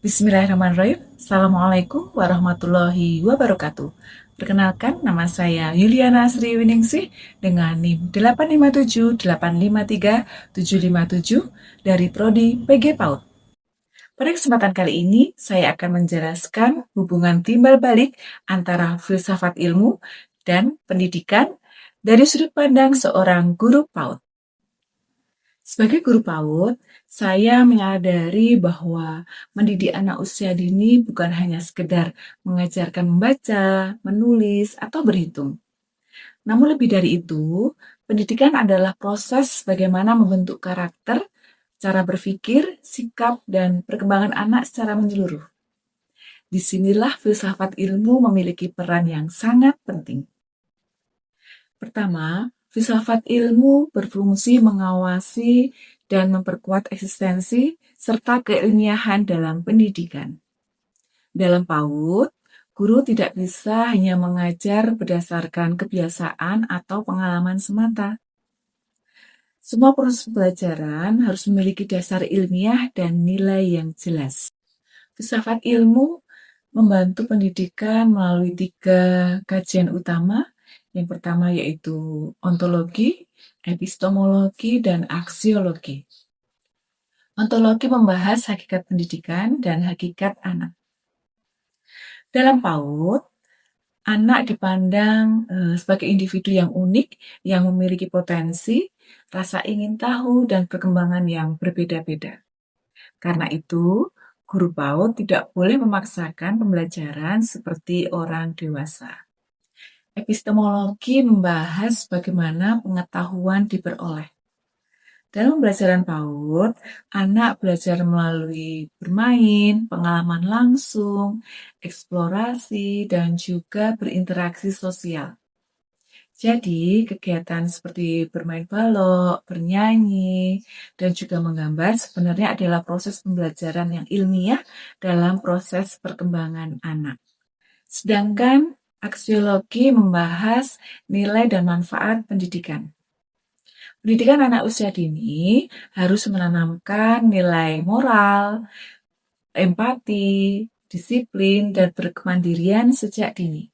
Bismillahirrahmanirrahim. Assalamualaikum warahmatullahi wabarakatuh. Perkenalkan, nama saya Yuliana Sri Winingsih dengan NIM 857853757 dari Prodi PG PAUD. Pada kesempatan kali ini, saya akan menjelaskan hubungan timbal balik antara filsafat ilmu dan pendidikan dari sudut pandang seorang guru PAUD. Sebagai guru PAUD, saya menyadari bahwa mendidik anak usia dini bukan hanya sekedar mengajarkan membaca, menulis, atau berhitung. Namun lebih dari itu, pendidikan adalah proses bagaimana membentuk karakter, cara berpikir, sikap, dan perkembangan anak secara menyeluruh. Disinilah filsafat ilmu memiliki peran yang sangat penting. Pertama, filsafat ilmu berfungsi mengawasi dan memperkuat eksistensi serta keilmiahan dalam pendidikan. Dalam PAUD, guru tidak bisa hanya mengajar berdasarkan kebiasaan atau pengalaman semata. Semua proses pembelajaran harus memiliki dasar ilmiah dan nilai yang jelas. Filsafat ilmu membantu pendidikan melalui 3 kajian utama. Yang pertama yaitu ontologi, epistemologi, dan aksiologi. Ontologi membahas hakikat pendidikan dan hakikat anak. Dalam PAUD, anak dipandang sebagai individu yang unik, yang memiliki potensi, rasa ingin tahu, dan perkembangan yang berbeda-beda. Karena itu, guru PAUD tidak boleh memaksakan pembelajaran seperti orang dewasa. Epistemologi membahas bagaimana pengetahuan diperoleh. Dalam pembelajaran PAUD, anak belajar melalui bermain, pengalaman langsung, eksplorasi, dan juga berinteraksi sosial. Jadi, kegiatan seperti bermain balok, bernyanyi, dan juga menggambar sebenarnya adalah proses pembelajaran yang ilmiah dalam proses perkembangan anak. Sedangkan aksiologi membahas nilai dan manfaat pendidikan. Pendidikan anak usia dini harus menanamkan nilai moral, empati, disiplin, dan berkemandirian sejak dini.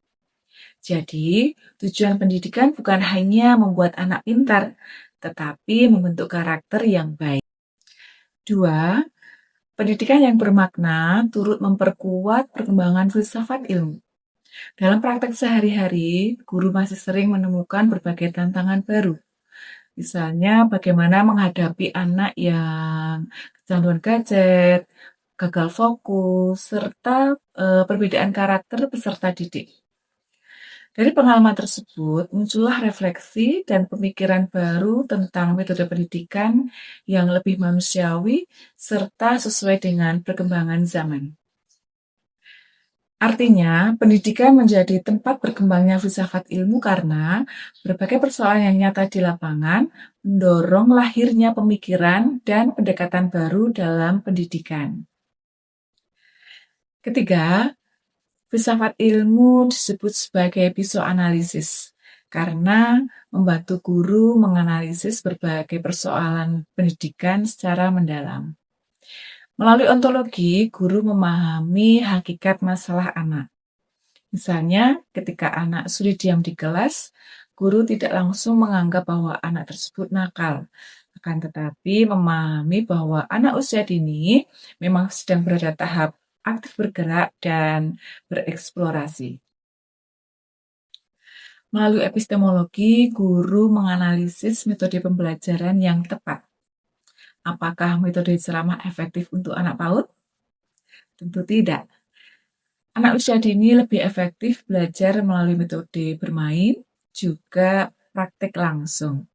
Jadi, tujuan pendidikan bukan hanya membuat anak pintar, tetapi membentuk karakter yang baik. 2. Pendidikan yang bermakna turut memperkuat perkembangan filsafat ilmu. Dalam praktek sehari-hari, guru masih sering menemukan berbagai tantangan baru. Misalnya, bagaimana menghadapi anak yang kecanduan gadget, gagal fokus, serta perbedaan karakter peserta didik. Dari pengalaman tersebut, muncullah refleksi dan pemikiran baru tentang metode pendidikan yang lebih manusiawi serta sesuai dengan perkembangan zaman. Artinya, pendidikan menjadi tempat berkembangnya filsafat ilmu karena berbagai persoalan yang nyata di lapangan mendorong lahirnya pemikiran dan pendekatan baru dalam pendidikan. Ketiga, filsafat ilmu disebut sebagai psikoanalisis karena membantu guru menganalisis berbagai persoalan pendidikan secara mendalam. Melalui ontologi, guru memahami hakikat masalah anak. Misalnya, ketika anak sulit diam di kelas, guru tidak langsung menganggap bahwa anak tersebut nakal, akan tetapi memahami bahwa anak usia dini memang sedang berada tahap aktif bergerak dan bereksplorasi. Melalui epistemologi, guru menganalisis metode pembelajaran yang tepat. Apakah metode ceramah efektif untuk anak PAUD? Tentu tidak. Anak usia dini lebih efektif belajar melalui metode bermain, juga praktek langsung.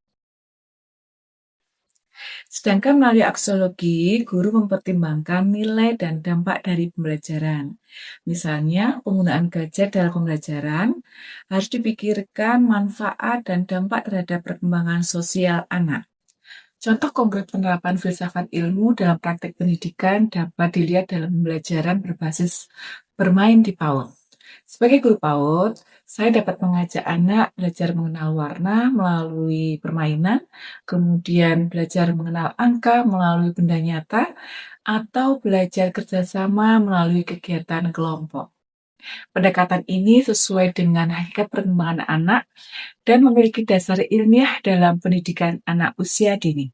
Sedangkan melalui aksiologi, guru mempertimbangkan nilai dan dampak dari pembelajaran. Misalnya, penggunaan gadget dalam pembelajaran harus dipikirkan manfaat dan dampak terhadap perkembangan sosial anak. Contoh konkret penerapan filsafat ilmu dalam praktek pendidikan dapat dilihat dalam pembelajaran berbasis bermain di PAUD. Sebagai guru PAUD, saya dapat mengajak anak belajar mengenal warna melalui permainan, kemudian belajar mengenal angka melalui benda nyata, atau belajar kerjasama melalui kegiatan kelompok. Pendekatan ini sesuai dengan hakikat perkembangan anak dan memiliki dasar ilmiah dalam pendidikan anak usia dini.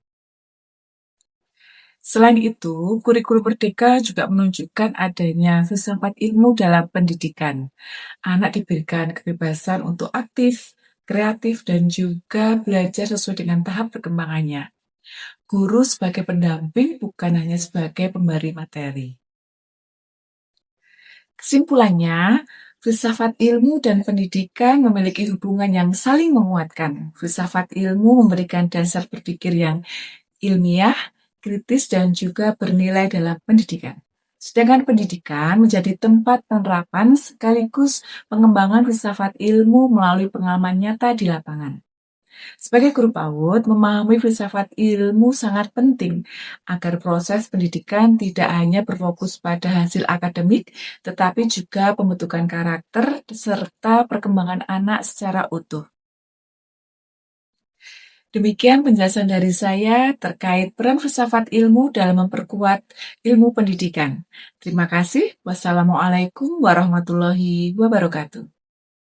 Selain itu, kurikulum Merdeka juga menunjukkan adanya filsafat ilmu dalam pendidikan. Anak diberikan kebebasan untuk aktif, kreatif, dan juga belajar sesuai dengan tahap perkembangannya. Guru sebagai pendamping bukan hanya sebagai pemberi materi. Kesimpulannya, filsafat ilmu dan pendidikan memiliki hubungan yang saling menguatkan. Filsafat ilmu memberikan dasar berpikir yang ilmiah, kritis, dan juga bernilai dalam pendidikan. Sedangkan pendidikan menjadi tempat penerapan sekaligus pengembangan filsafat ilmu melalui pengalaman nyata di lapangan. Sebagai guru PAUD, memahami filsafat ilmu sangat penting agar proses pendidikan tidak hanya berfokus pada hasil akademik, tetapi juga pembentukan karakter serta perkembangan anak secara utuh. Demikian penjelasan dari saya terkait peran filsafat ilmu dalam memperkuat ilmu pendidikan. Terima kasih. Wassalamualaikum warahmatullahi wabarakatuh.